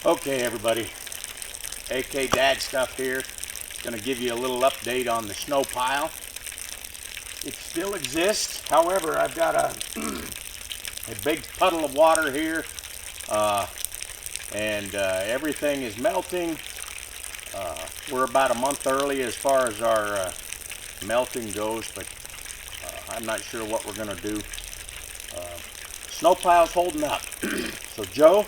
Okay, everybody, AK Dad Stuff here. Going to give you a little update on the snow pile. It still exists. However, I've got a big puddle of water here, and everything is melting. We're about a month early as far as our melting goes, but I'm not sure what we're going to do. Snow pile's holding up. So Joe,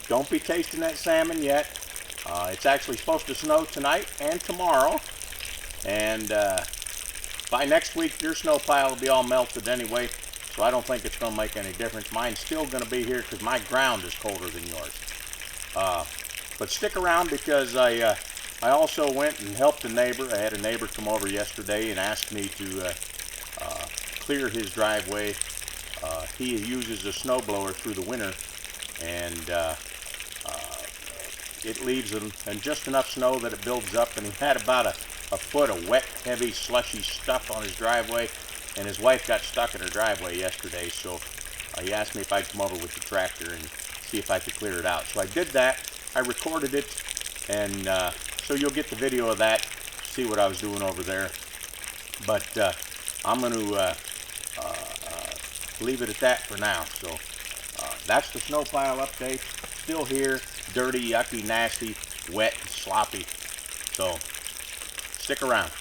don't be tasting that salmon yet. It's actually supposed to snow tonight and tomorrow, and by next week your snow pile will be all melted anyway, so I don't think it's going to make any difference. Mine's still going to be here because my ground is colder than yours. But stick around, because I also went and helped a neighbor. I had a neighbor come over yesterday and asked me to clear his driveway. He uses a snowblower through the winter, and it leaves and just enough snow that it builds up, and he had about a foot of wet, heavy, slushy stuff on his driveway, and his wife got stuck in her driveway yesterday, so he asked me if I'd come over with the tractor and see if I could clear it out. So I did that. I recorded it, and so you'll get the video of that, see what I was doing over there. But I'm going to leave it at that for now. So that's the snow pile update. Still here, dirty, yucky, nasty, wet, and sloppy. So stick around.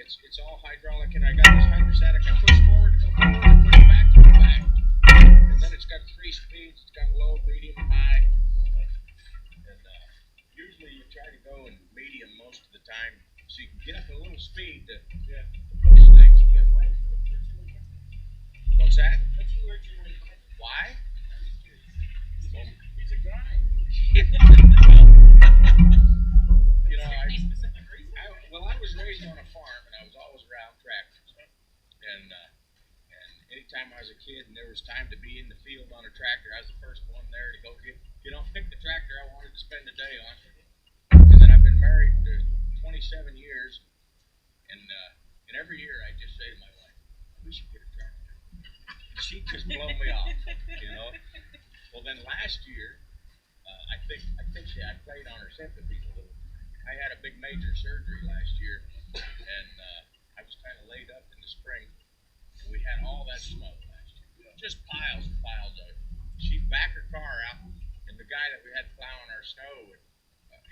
it's all hydraulic, and I got this hydrostatic. I push forward to go forward, and push back to go back. And then it's got 3 speeds. It's got low, medium, high. And usually you try to go in medium most of the time, so you can get up a little speed to push things. What's that? Why? He's a guy. You know, I was raised on a farm, and I was always around tractors. And anytime I was a kid and there was time to be in the field on a tractor, I was the first one there to go pick the tractor I wanted to spend the day on. And then I've been married 27 years, and every year I just say to my wife, we should get a tractor. And she'd just blow me off, you know. Well, then last year, I think I played on her sympathies a little. I had a big major surgery last year, and I was kind of laid up in the spring, and we had all that snow last year, just piles and piles of it. She'd back her car out, and the guy that we had plowing our snow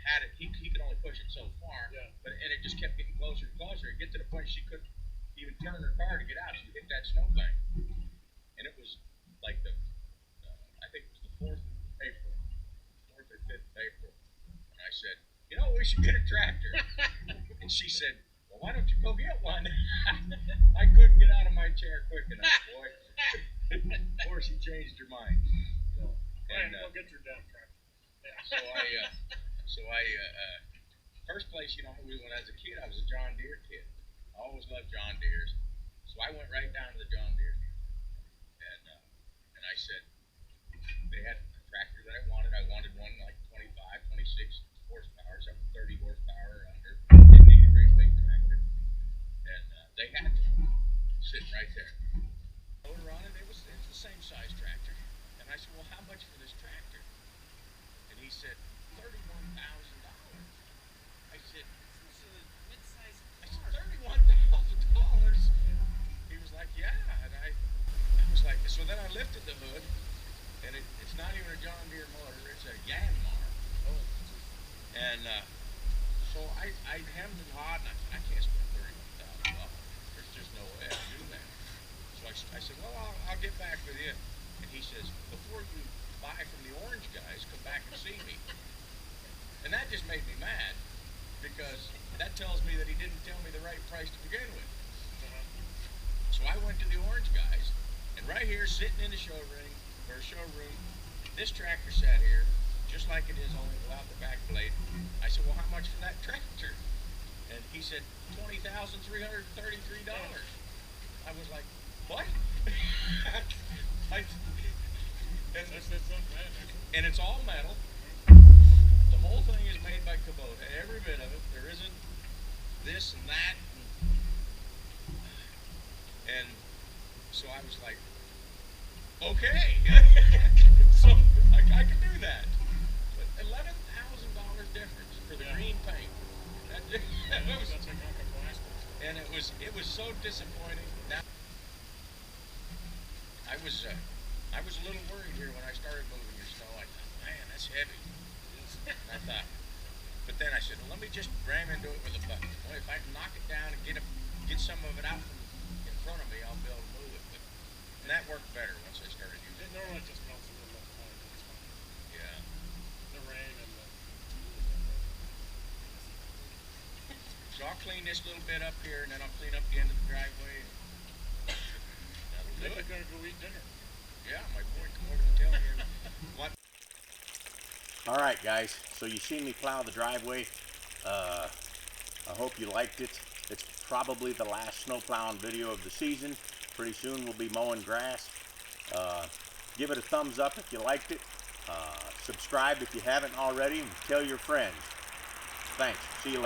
had it. He could only push it so far, and it just kept getting closer and closer. It get to the point she couldn't even turn her car to get out. She hit that snowbank, and it was like I think it was the 4th of April, 4th or 5th of April, and I said, you know, we should get a tractor. And she said, well, why don't you go get one? I couldn't get out of my chair quick enough, boy. Or she changed her mind. And go get your damn tractor. Yeah. So I first place, you know, when I was a kid, I was a John Deere kid. I always loved John Deere's. So I went right down to the John Deere, and I said, they had a tractor that I wanted. I wanted one like 25, 26 horsepower, something 30 horsepower or under. Didn't need a great big tractor. And they had one sitting right there. Motor on it, it was the same size tractor. And I said, well, how much for this tractor? And he said, $31,000. I said, this is a mid-sized car. I said, $31,000? He was like, yeah. And I was like, so then I lifted the hood, and it's not even a John Deere motor, it's a Yanmar. Oh. And so I hemmed and hawed, and I said, I can't spend $31,000. There's just no way I can do that. So I said, well, I'll get back with you. And he says, before you buy from the orange guys, come back and see me. And that just made me mad, because that tells me that he didn't tell me the right price to begin with. So I went to the orange guys, and right here, sitting in the showroom, this tractor sat here, just like it is, only without the back blade. I said, well, how much for that tractor? And he said, $20,333. I was like, what? And it's all metal. The whole thing is made by Kubota, every bit of it. There isn't this and that. And so I was like, okay. So I can do that. But $11,000 difference for the green paint. And it was so disappointing. Now, I was a little worried here when I started moving your snow. I thought, man, that's heavy. And I thought, but then I said, well, let me just ram into it with a bucket. Well, if I can knock it down and get some of it out from in front of me, I'll be able to move it. And that worked better once I started using it. It normally just melts a little more. Yeah. The rain and the... So I'll clean this little bit up here, and then I'll clean up the end of the driveway. That'll do it. We're gonna go eat dinner. Yeah, my boy come over and tell me what. All right, guys. So you seen me plow the driveway. I hope you liked it. It's probably the last snow plowing video of the season. Pretty soon we'll be mowing grass. Give it a thumbs up if you liked it. Subscribe if you haven't already, and tell your friends. Thanks. See you later.